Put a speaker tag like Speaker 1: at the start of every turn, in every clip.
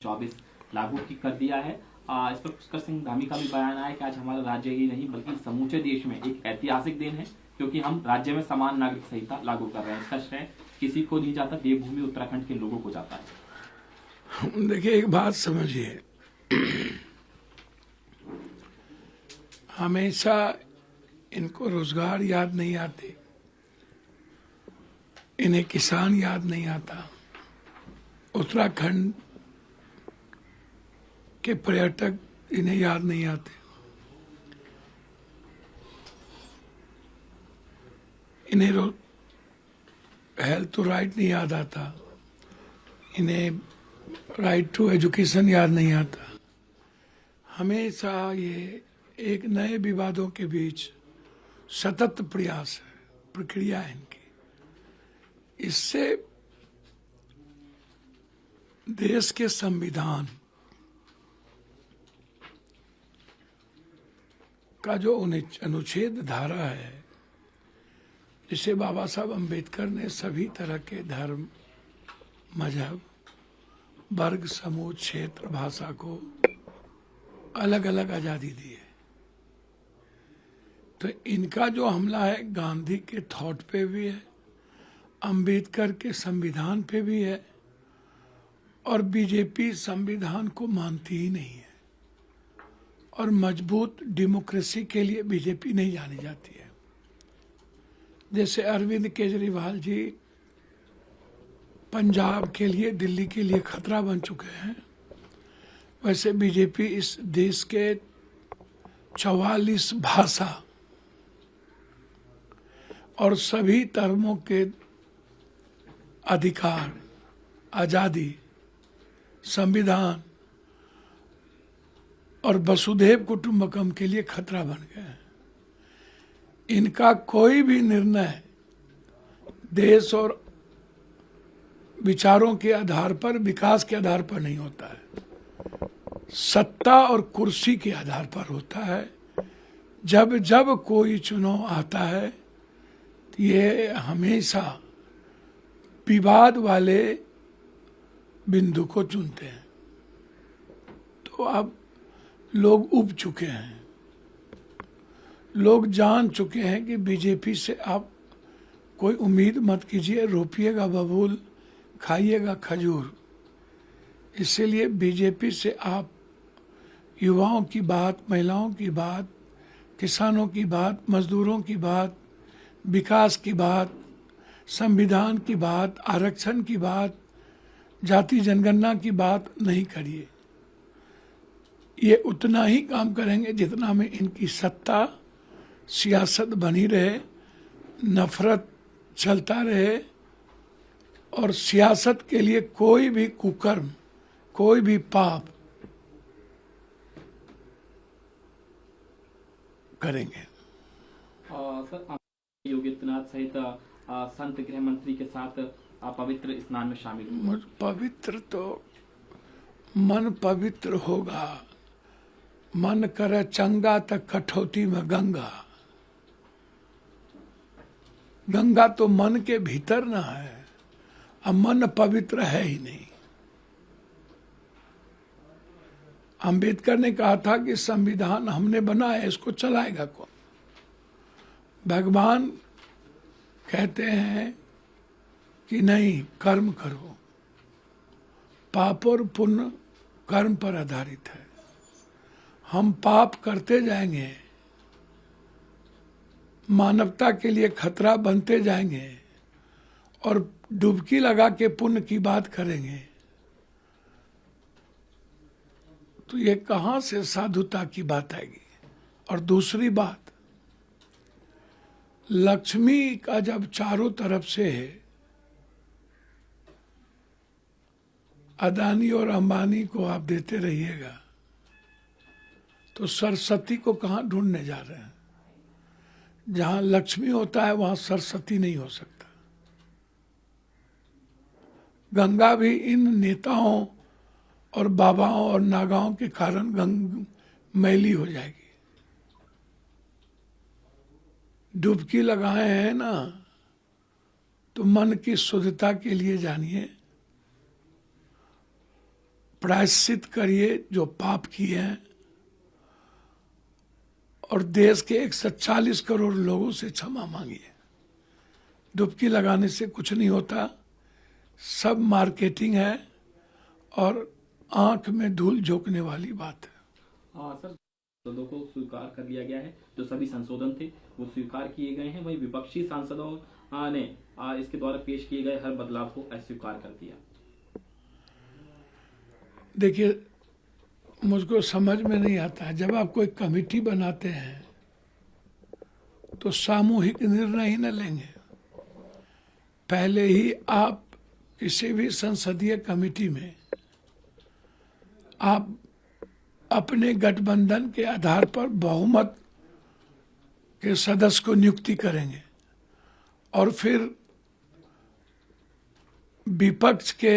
Speaker 1: 24 लागू कर दिया है। इस पर पुष्कर सिंह धामी का भी बयान आया कि आज हमारा राज्य ही नहीं बल्कि समूचे देश में एक ऐतिहासिक दिन है, क्योंकि हम राज्य में समान नागरिक संहिता लागू कर रहे हैं। इसका श्रेय किसी को नहीं जाता, देवभूमि उत्तराखंड के लोगों को जाता है।
Speaker 2: देखिए, एक बात समझिए, हमेशा इनको रोजगार याद नहीं आते, इन्हें किसान याद नहीं आता, उत्तराखंड के पर्यटक इन्हें याद नहीं आते, इन्हें हेल्थ टू राइट नहीं याद आता, इन्हें राइट टू एजुकेशन याद नहीं आता। हमेशा ये एक नए विवादों के बीच सतत प्रयास है, प्रक्रिया है इनकी। इससे देश के संविधान का जो अनुच्छेद धारा है, जिसे बाबा साहब अम्बेडकर ने सभी तरह के धर्म, मजहब, वर्ग, समूह, क्षेत्र, भाषा को अलग अलग आजादी दी है, तो इनका जो हमला है गांधी के थॉट पे भी है, अम्बेडकर के संविधान पे भी है, और बीजेपी संविधान को मानती ही नहीं है, और मजबूत डेमोक्रेसी के लिए बीजेपी नहीं जानी जाती है। जैसे अरविंद केजरीवाल जी पंजाब के लिए, दिल्ली के लिए खतरा बन चुके हैं, वैसे बीजेपी इस देश के 44 भाषा और सभी धर्मों के अधिकार, आजादी, संविधान और वसुधैव कुटुंबकम के लिए खतरा बन गए हैं। इनका कोई भी निर्णय देश और विचारों के आधार पर, विकास के आधार पर नहीं होता है, सत्ता और कुर्सी के आधार पर होता है। जब जब कोई चुनाव आता है, ये हमेशा विवाद वाले बिंदु को चुनते हैं। तो अब लोग उब चुके हैं, लोग जान चुके हैं कि बीजेपी से आप कोई उम्मीद मत कीजिए, रोपिएगा बबूल, खाइएगा खजूर। इसीलिए बीजेपी से आप युवाओं की बात, महिलाओं की बात, किसानों की बात, मजदूरों की बात, विकास की बात, संविधान की बात, आरक्षण की बात, जाति जनगणना की बात नहीं करिए। ये उतना ही काम करेंगे जितना में इनकी सत्ता, सियासत बनी रहे, नफरत चलता रहे, और सियासत के लिए कोई भी कुकर्म, कोई भी पाप करेंगे।
Speaker 1: सर, योगी आदित्यनाथ सहित संत गृह मंत्री के साथ पवित्र स्नान में शामिल हुए।
Speaker 2: पवित्र तो मन पवित्र होगा, मन करे चंगा तक कठौती में गंगा। गंगा तो मन के भीतर ना है, अब मन पवित्र है ही नहीं। अंबेडकर ने कहा था कि संविधान हमने बनाया, इसको चलाएगा कौन? भगवान कहते हैं कि नहीं, कर्म करो, पाप और पुण्य कर्म पर आधारित है। हम पाप करते जाएंगे, मानवता के लिए खतरा बनते जाएंगे, और डुबकी लगा के पुण्य की बात करेंगे, तो ये कहां से साधुता की बात आएगी? और दूसरी बात, लक्ष्मी का जब चारों तरफ से अदानी और अंबानी को आप देते रहिएगा, तो सरस्वती को कहां ढूंढने जा रहे हैं? जहां लक्ष्मी होता है वहां सरस्वती नहीं हो सकता। गंगा भी इन नेताओं और बाबाओं और नागाओं के कारण मैली हो जाएगी। डुबकी लगाए हैं ना, तो मन की शुद्धता के लिए जानिए, प्रायश्चित करिए जो पाप किए हैं, और देश के 140 करोड़ लोगों से क्षमा मांगिए। डुबकी लगाने से कुछ नहीं होता, सब मार्केटिंग है और आंख में धूल झोंकने वाली बात है।
Speaker 1: सर, सांसदों को स्वीकार कर लिया गया है, जो सभी संशोधन थे वो स्वीकार किए गए हैं। वहीं विपक्षी सांसदों ने इसके द्वारा पेश किए गए हर बदलाव को अस्वीकार कर दिया।
Speaker 2: देखिए, मुझको समझ में नहीं आता है, जब आप कोई कमेटी बनाते हैं तो सामूहिक निर्णय ही न लेंगे। पहले ही आप किसी भी संसदीय कमेटी में आप अपने गठबंधन के आधार पर बहुमत के सदस्य को नियुक्ति करेंगे और फिर विपक्ष के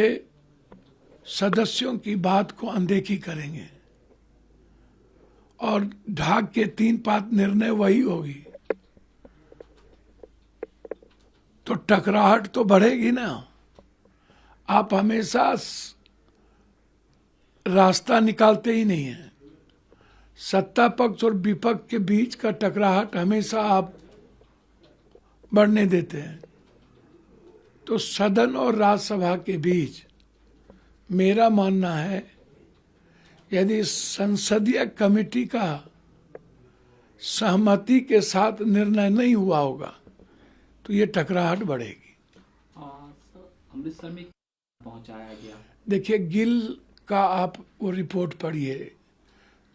Speaker 2: सदस्यों की बात को अनदेखी करेंगे और ढाक के 3 पात निर्णय वही होगी, तो टकराहट तो बढ़ेगी ना। आप हमेशा रास्ता निकालते ही नहीं हैं। सत्ता पक्ष और विपक्ष के बीच का टकराहट हमेशा आप बढ़ने देते हैं। तो सदन और राज्यसभा के बीच मेरा मानना है, यदि संसदीय कमेटी का सहमति के साथ निर्णय नहीं हुआ होगा तो ये टकराहट बढ़ेगी।
Speaker 1: अमृतसर में पहुंचाया गया,
Speaker 2: देखिए, गिल का आप वो रिपोर्ट पढ़िए।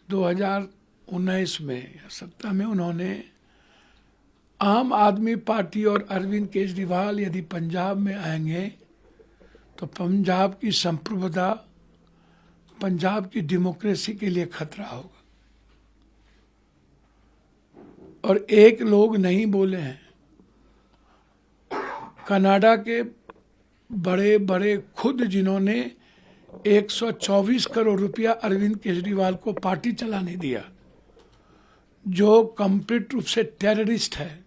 Speaker 2: 2019 में या 17 में उन्होंने आम आदमी पार्टी और अरविंद केजरीवाल यदि पंजाब में आएंगे तो पंजाब की संप्रभुता, पंजाब की डेमोक्रेसी के लिए खतरा होगा। और एक लोग नहीं बोले हैं, कनाडा के बड़े बड़े खुद जिन्होंने 124 करोड़ रुपया अरविंद केजरीवाल को पार्टी चलाने दिया, जो कंप्लीट रूप से टेररिस्ट है।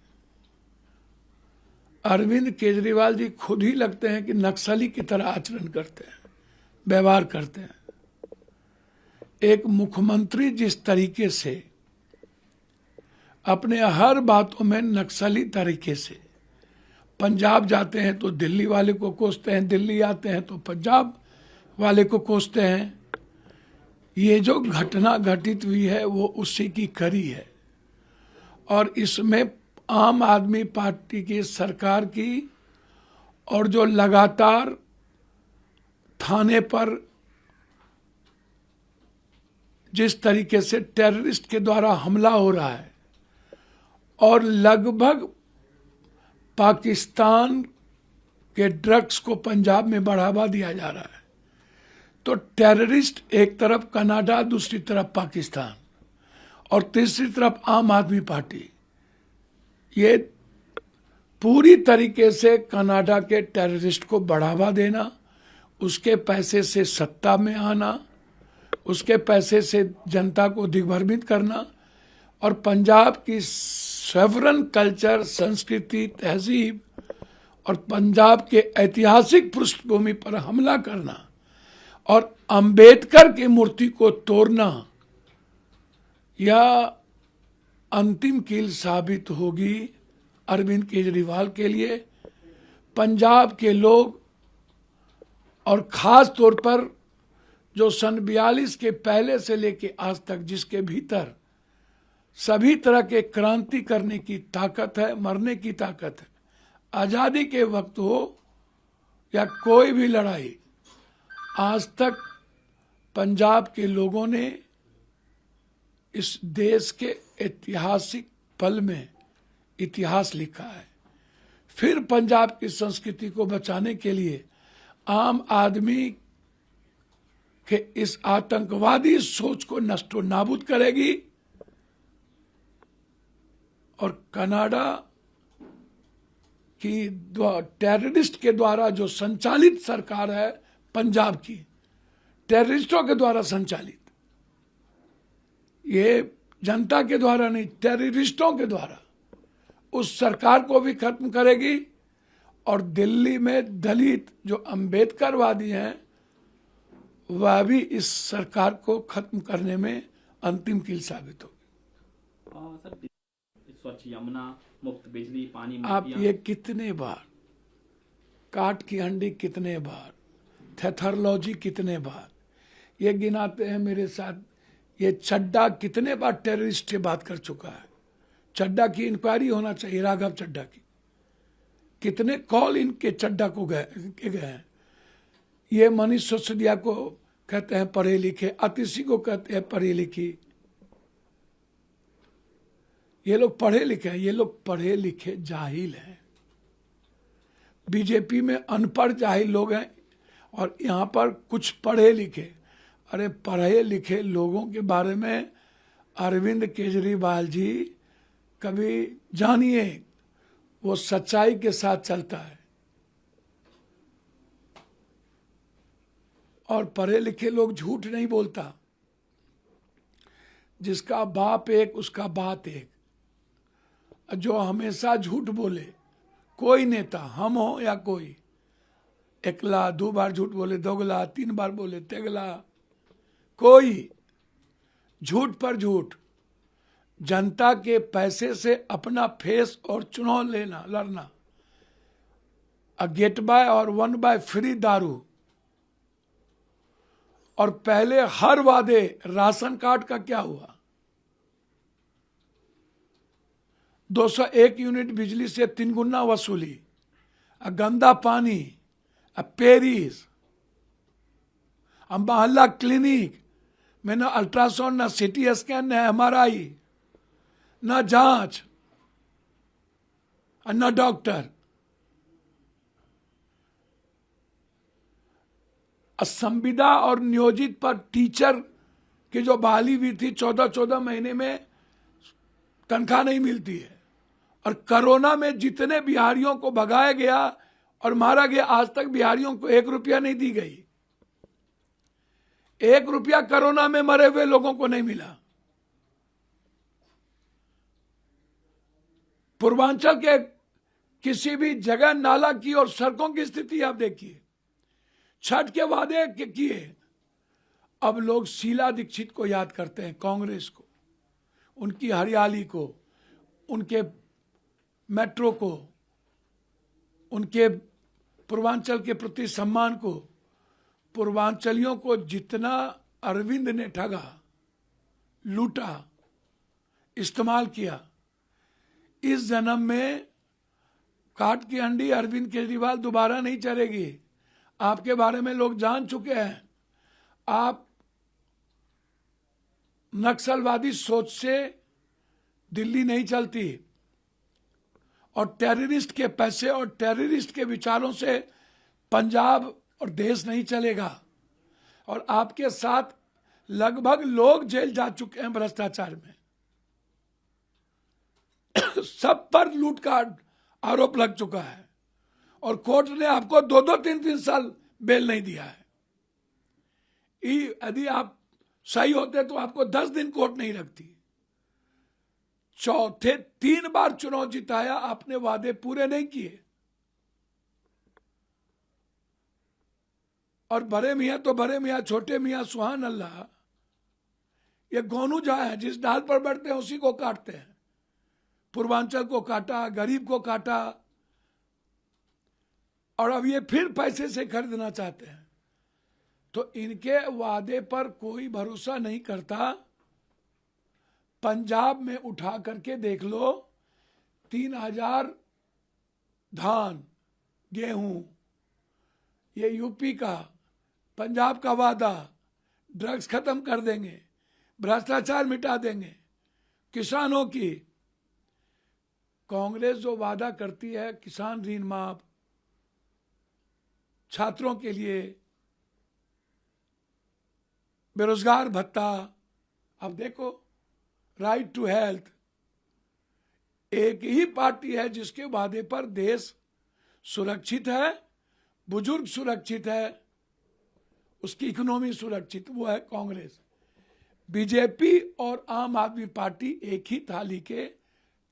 Speaker 2: अरविंद केजरीवाल जी खुद ही लगते हैं कि नक्सली की तरह आचरण करते हैं, व्यवहार करते हैं। एक मुख्यमंत्री जिस तरीके से अपने हर बातों में नक्सली तरीके से, पंजाब जाते हैं तो दिल्ली वाले को कोसते हैं, दिल्ली आते हैं तो पंजाब वाले को कोसते हैं। ये जो घटना घटित हुई है वो उसी की कड़ी है। और इसमें आम आदमी पार्टी की सरकार की, और जो लगातार थाने पर जिस तरीके से टेररिस्ट के द्वारा हमला हो रहा है, और लगभग पाकिस्तान के ड्रग्स को पंजाब में बढ़ावा दिया जा रहा है। तो टेररिस्ट एक तरफ कनाडा, दूसरी तरफ पाकिस्तान, और तीसरी तरफ आम आदमी पार्टी, ये पूरी तरीके से कनाडा के टेररिस्ट को बढ़ावा देना, उसके पैसे से सत्ता में आना, उसके पैसे से जनता को दिग्भ्रमित करना, और पंजाब की सॉवरन कल्चर, संस्कृति, तहजीब और पंजाब के ऐतिहासिक पृष्ठभूमि पर हमला करना और अंबेडकर की मूर्ति को तोड़ना, यह अंतिम कील साबित होगी अरविंद केजरीवाल के लिए। पंजाब के लोग, और खास तौर पर जो सन 42 के पहले से लेके आज तक जिसके भीतर सभी तरह के क्रांति करने की ताकत है, मरने की ताकत है, आजादी के वक्त हो या कोई भी लड़ाई, आज तक पंजाब के लोगों ने इस देश के ऐतिहासिक पल में इतिहास लिखा है। फिर पंजाब की संस्कृति को बचाने के लिए आम आदमी के इस आतंकवादी सोच को नष्टो नाबूद करेगी। और कनाडा की टेररिस्ट के द्वारा जो संचालित सरकार है पंजाब की, टेररिस्टों के द्वारा संचालित, ये जनता के द्वारा नहीं, टेररिस्टों के द्वारा, उस सरकार को भी खत्म करेगी। और दिल्ली में दलित जो अंबेडकरवादी हैं वह भी इस सरकार को खत्म करने में अंतिम कील साबित होगी।
Speaker 1: सर, स्वच्छ यमुना, मुफ्त बिजली, पानी
Speaker 2: आप
Speaker 1: माफिया,
Speaker 2: ये कितने बार, काट की हंडी कितने बार, थेथरोलॉजी कितने बार, ये गिनाते हैं मेरे साथ। ये चड्डा कितने बार टेररिस्ट से बात कर चुका है। चड्डा की इंक्वायरी होना चाहिए, राघव चड्डा की। कितने कॉल इनके चड्डा को गए हैं। ये मनीष सिसोदिया को कहते हैं पढ़े लिखे, अतिशी को कहते हैं पढ़े लिखी। ये लोग पढ़े लिखे हैं, ये लोग पढ़े लिखे जाहिल हैं। बीजेपी में अनपढ़ जाहिल लोग हैं और यहाँ पर कुछ पढ़े लिखे। अरे पढ़े लिखे लोगों के बारे में अरविंद केजरीवाल जी कभी जानिए, वो सच्चाई के साथ चलता है। और पढ़े लिखे लोग झूठ नहीं बोलता। जिसका बाप एक उसका बात एक। जो हमेशा झूठ बोले, कोई नेता, हम हो या कोई, एकला 2 बार झूठ बोले, दोगला 3 बार बोले, तेगला, कोई झूठ पर झूठ, जनता के पैसे से अपना फेस और चुनाव लेना, लड़ना। गेट बाय और 1 बाय फ्री दारू। और पहले हर वादे, राशन कार्ड का क्या हुआ? 201 यूनिट बिजली से 3 गुना वसूली, गंदा पानी, पेरिस, मोहल्ला क्लिनिक में न अल्ट्रासाउंड, न सिटी स्कैन, न MRI, न जांच, न डॉक्टर। संविदा और नियोजित पर टीचर की जो बहाली हुई थी, 14-14 महीने में तनख्वाह नहीं मिलती है। और कोरोना में जितने बिहारियों को भगाया गया और मारा गया, आज तक बिहारियों को 1 रुपया नहीं दी गई। 1 रुपया कोरोना में मरे हुए लोगों को नहीं मिला। पूर्वांचल के किसी भी जगह नाला की और सड़कों की स्थिति आप देखिए। छठ के वादे किए, अब लोग शीला दीक्षित को याद करते हैं, कांग्रेस को, उनकी हरियाली को, उनके मेट्रो को, उनके पूर्वांचल के प्रति सम्मान को। पूर्वांचलियों को जितना अरविंद ने ठगा, लूटा, इस्तेमाल किया, इस जन्म में काट की हंडी अरविंद केजरीवाल दोबारा नहीं चलेगी। आपके बारे में लोग जान चुके हैं। आप नक्सलवादी सोच से दिल्ली नहीं चलती और टेररिस्ट के पैसे और टेररिस्ट के विचारों से पंजाब और देश नहीं चलेगा। और आपके साथ लगभग लोग जेल जा चुके हैं भ्रष्टाचार में। सब पर लूट का आरोप लग चुका है और कोर्ट ने आपको 2-2, 3-3 साल बेल नहीं दिया है। यदि आप सही होते तो आपको 10 दिन कोर्ट नहीं रखती। चौथे 3 बार चुनाव जिताया, आपने वादे पूरे नहीं किए। और बड़े मियाँ तो बड़े मियाँ, छोटे मियाँ सुहान अल्लाह। ये गोनू जहां है, जिस डाल पर बैठते हैं उसी को काटते हैं। पूर्वांचल को काटा, गरीब को काटा, और अब ये फिर पैसे से खरीदना चाहते हैं। तो इनके वादे पर कोई भरोसा नहीं करता। पंजाब में उठा करके देख लो, 3000 धान, गेहूं, ये यूपी का, पंजाब का वादा, ड्रग्स खत्म कर देंगे, भ्रष्टाचार मिटा देंगे, किसानों की। कांग्रेस जो वादा करती है, किसान ऋण माफ, छात्रों के लिए बेरोजगार भत्ता, अब देखो राइट टू हेल्थ, एक ही पार्टी है जिसके वादे पर देश सुरक्षित है, बुजुर्ग सुरक्षित है, उसकी इकोनॉमी सुरक्षित, वो है कांग्रेस। बीजेपी और आम आदमी पार्टी एक ही थाली के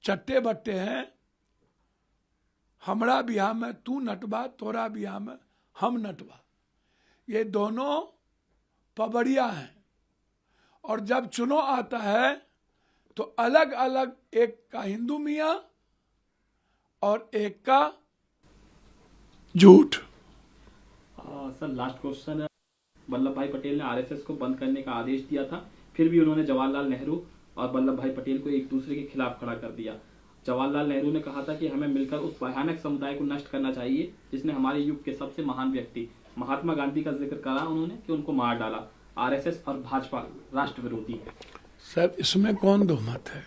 Speaker 2: चट्टे बट्टे हैं। हमरा बिहार में तू नटवा, तोरा बिहार में हम नटवा। ये दोनों पबड़िया हैं, और जब चुनाव आता है तो अलग अलग, एक का हिंदू मियाँ और एक का झूठ।
Speaker 1: सर लास्ट क्वेश्चन है, वल्लभ भाई पटेल ने आरएसएस को बंद करने का आदेश दिया था, फिर भी उन्होंने जवाहरलाल नेहरू और वल्लभ भाई पटेल को एक दूसरे के खिलाफ खड़ा कर दिया। जवाहरलाल नेहरू ने कहा था कि हमें मिलकर उस भयानक समुदाय को नष्ट करना चाहिए जिसने हमारे युग के सबसे महान व्यक्ति महात्मा गांधी का जिक्र करा उन्होंने कि उनको मार डाला। आरएसएस और भाजपा राष्ट्र विरोधी है।
Speaker 2: सर इसमें कौन दो मत है?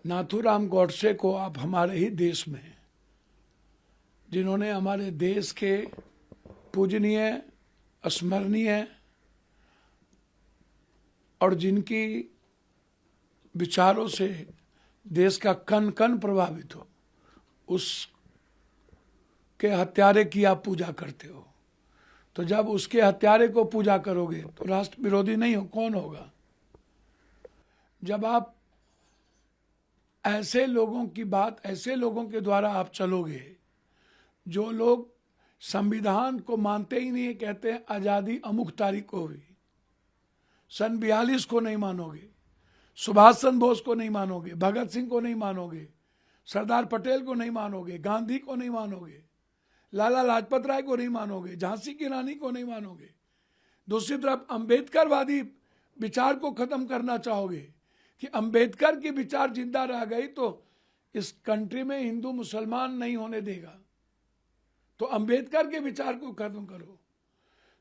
Speaker 2: नाथूराम गॉडसे को आप हमारे ही देश में, जिन्होंने हमारे देश के पूजनीय, स्मरणीय और जिनकी विचारों से देश का कण कण प्रभावित हो, उसके हत्यारे की आप पूजा करते हो। तो जब उसके हत्यारे को पूजा करोगे तो राष्ट्र विरोधी नहीं हो, कौन होगा? जब आप ऐसे लोगों की बात, ऐसे लोगों के द्वारा आप चलोगे जो लोग संविधान को मानते ही नहीं, कहते हैं आजादी अमुक तारीख को हुई, सन 42 को नहीं मानोगे, सुभाष चंद्र बोस को नहीं मानोगे, भगत सिंह को नहीं मानोगे, सरदार पटेल को नहीं मानोगे, गांधी को नहीं मानोगे, लाला लाजपत राय को नहीं मानोगे, झांसी की रानी को नहीं मानोगे, दूसरी तरफ अंबेडकरवादी विचार को खत्म करना चाहोगे कि अंबेडकर के विचार जिंदा रह गई तो इस कंट्री में हिंदू मुसलमान नहीं होने देगा, तो अंबेडकर के विचार को खत्म करो।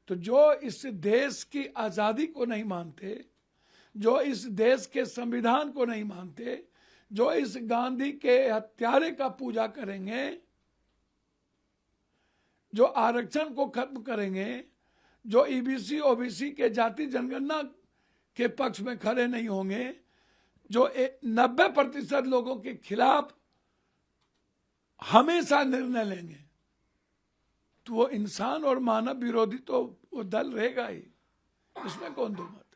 Speaker 2: तो जो इस देश की आजादी को नहीं मानते, जो इस देश के संविधान को नहीं मानते, जो इस गांधी के हत्यारे का पूजा करेंगे, जो आरक्षण को खत्म करेंगे, जो ईबीसी ओबीसी के जाति जनगणना के पक्ष में खड़े नहीं होंगे, जो 90% लोगों के खिलाफ हमेशा निर्णय लेंगे, तो वो इंसान और मानव विरोधी तो वो दल रहेगा ही। इसमें कौन दो मत है?